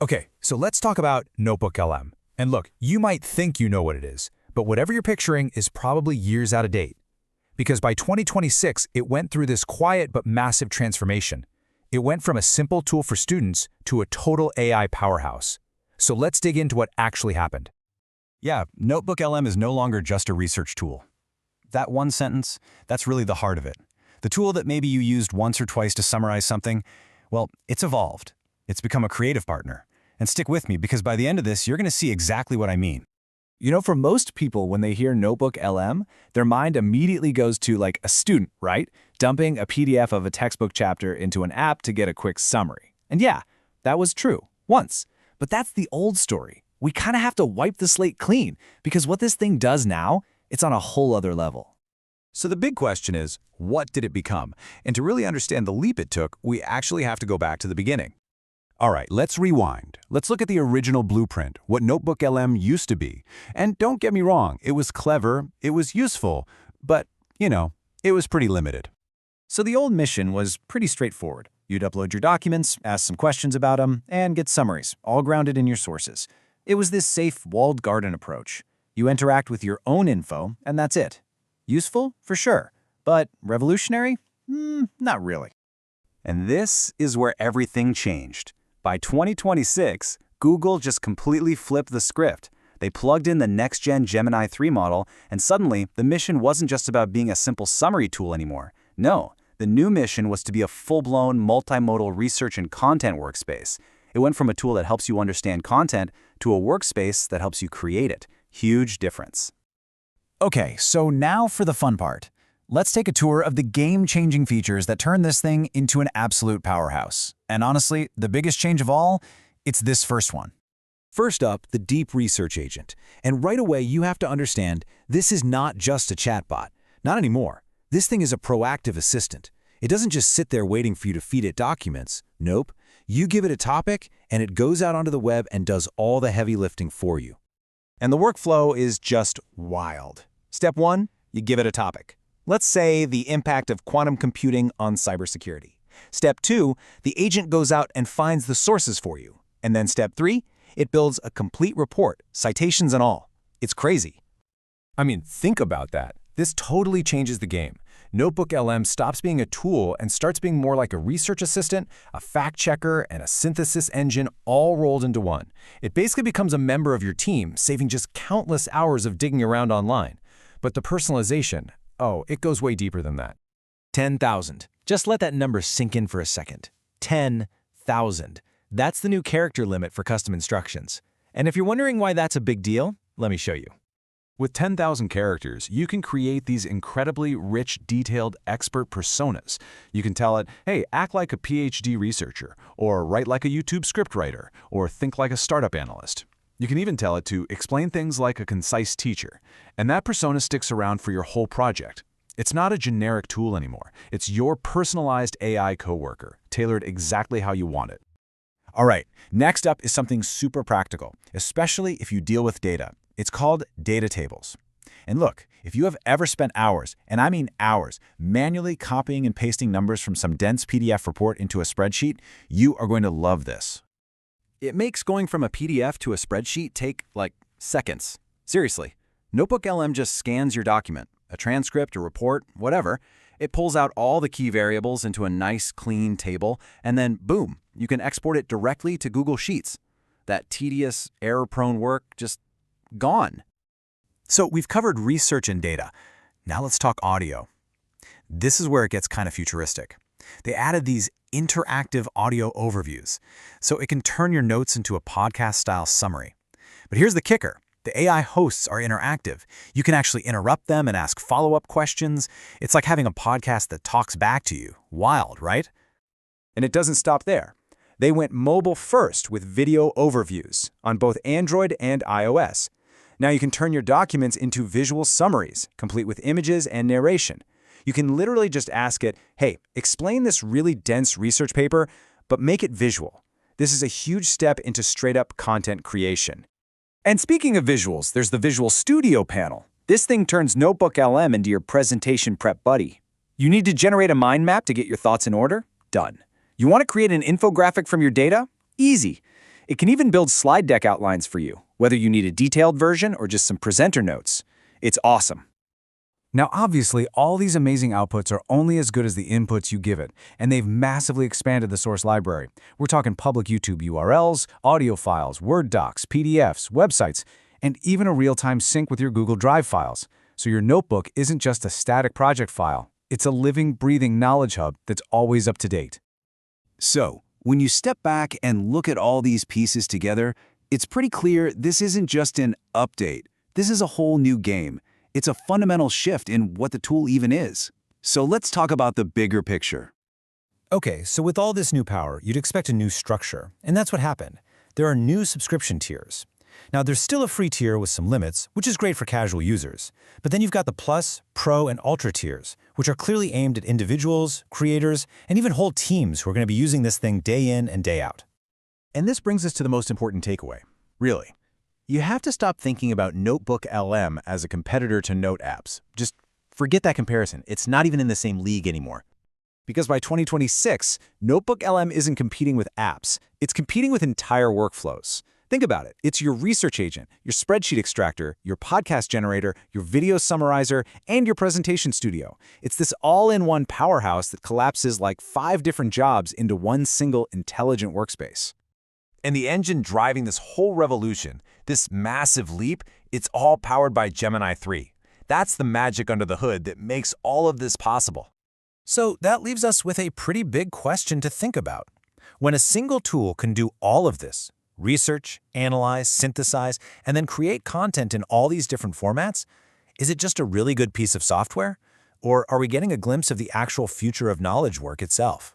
Okay, so let's talk about NotebookLM. And look, you might think you know what it is, but whatever you're picturing is probably years out of date. Because by 2026, it went through this quiet but massive transformation. It went from a simple tool for students to a total AI powerhouse. So let's dig into what actually happened. Yeah, NotebookLM is no longer just a research tool. That one sentence, that's really the heart of it. The tool that maybe you used once or twice to summarize something, well, it's evolved. It's become a creative partner. And stick with me, because by the end of this, you're going to see exactly what I mean. You know, for most people, when they hear NotebookLM, their mind immediately goes to like a student, right? Dumping a PDF of a textbook chapter into an app to get a quick summary. And yeah, that was true, once. But that's the old story. We kind of have to wipe the slate clean, because what this thing does now, it's on a whole other level. So the big question is, what did it become? And to really understand the leap it took, we actually have to go back to the beginning. All right, let's rewind. Let's look at the original blueprint, what NotebookLM used to be. And don't get me wrong, it was clever, it was useful, but, it was pretty limited. So the old mission was pretty straightforward. You'd upload your documents, ask some questions about them, and get summaries, all grounded in your sources. It was this safe, walled garden approach. You interact with your own info, and that's it. Useful? For sure. But revolutionary? Not really. And this is where everything changed. By 2026, Google just completely flipped the script. They plugged in the next-gen Gemini 3 model, and suddenly, the mission wasn't just about being a simple summary tool anymore. No, the new mission was to be a full-blown, multimodal research and content workspace. It went from a tool that helps you understand content to a workspace that helps you create it. Huge difference. Okay, so now for the fun part. Let's take a tour of the game-changing features that turn this thing into an absolute powerhouse. And honestly, the biggest change of all, it's this first one. First up, the Deep Research Agent. And right away, you have to understand, this is not just a chatbot. Not anymore. This thing is a proactive assistant. It doesn't just sit there waiting for you to feed it documents. Nope. You give it a topic, and it goes out onto the web and does all the heavy lifting for you. And the workflow is just wild. Step 1, you give it a topic. Let's say the impact of quantum computing on cybersecurity. Step 2, the agent goes out and finds the sources for you. And then step 3, it builds a complete report, citations and all. It's crazy. I mean, think about that. This totally changes the game. NotebookLM stops being a tool and starts being more like a research assistant, a fact checker, and a synthesis engine all rolled into one. It basically becomes a member of your team, saving just countless hours of digging around online. But the personalization, oh, it goes way deeper than that. 10,000. Just let that number sink in for a second. 10,000. That's the new character limit for custom instructions. And if you're wondering why that's a big deal, let me show you. With 10,000 characters, you can create these incredibly rich, detailed expert personas. You can tell it, hey, act like a PhD researcher, or write like a YouTube scriptwriter, or think like a startup analyst. You can even tell it to explain things like a concise teacher, and that persona sticks around for your whole project. It's not a generic tool anymore. It's your personalized AI coworker, tailored exactly how you want it. All right, next up is something super practical, especially if you deal with data. It's called data tables. And look, if you have ever spent hours, and I mean hours, manually copying and pasting numbers from some dense PDF report into a spreadsheet, you are going to love this. It makes going from a PDF to a spreadsheet take, like, seconds. Seriously, NotebookLM just scans your document, a transcript, a report, whatever. It pulls out all the key variables into a nice, clean table, and then, boom, you can export it directly to Google Sheets. That tedious, error-prone work just gone. So we've covered research and data. Now let's talk audio. This is where it gets kind of futuristic. They added these interactive audio overviews, so it can turn your notes into a podcast-style summary. But here's the kicker. The AI hosts are interactive. You can actually interrupt them and ask follow-up questions. It's like having a podcast that talks back to you. Wild, right? And it doesn't stop there. They went mobile first with video overviews on both Android and iOS. Now you can turn your documents into visual summaries, complete with images and narration. You can literally just ask it, hey, explain this really dense research paper, but make it visual. This is a huge step into straight-up content creation. And speaking of visuals, there's the Visual Studio panel. This thing turns NotebookLM into your presentation prep buddy. You need to generate a mind map to get your thoughts in order? Done. You want to create an infographic from your data? Easy. It can even build slide deck outlines for you, whether you need a detailed version or just some presenter notes. It's awesome. Now, obviously, all these amazing outputs are only as good as the inputs you give it, and they've massively expanded the source library. We're talking public YouTube URLs, audio files, Word docs, PDFs, websites, and even a real-time sync with your Google Drive files. So your notebook isn't just a static project file. It's a living, breathing knowledge hub that's always up to date. So, when you step back and look at all these pieces together, it's pretty clear this isn't just an update. This is a whole new game. It's a fundamental shift in what the tool even is. So let's talk about the bigger picture. Okay, so with all this new power, you'd expect a new structure, and that's what happened. There are new subscription tiers. Now, there's still a free tier with some limits, which is great for casual users. But then you've got the Plus, Pro, and Ultra tiers, which are clearly aimed at individuals, creators, and even whole teams who are going to be using this thing day in and day out. And this brings us to the most important takeaway. Really, you have to stop thinking about NotebookLM as a competitor to Note apps. Just forget that comparison. It's not even in the same league anymore. Because by 2026, NotebookLM isn't competing with apps. It's competing with entire workflows. Think about it. It's your research agent, your spreadsheet extractor, your podcast generator, your video summarizer, and your presentation studio. It's this all-in-one powerhouse that collapses like 5 different jobs into one single intelligent workspace. And the engine driving this whole revolution, this massive leap, it's all powered by Gemini 3. That's the magic under the hood that makes all of this possible. So that leaves us with a pretty big question to think about. When a single tool can do all of this, research, analyze, synthesize, and then create content in all these different formats, is it just a really good piece of software? Or are we getting a glimpse of the actual future of knowledge work itself?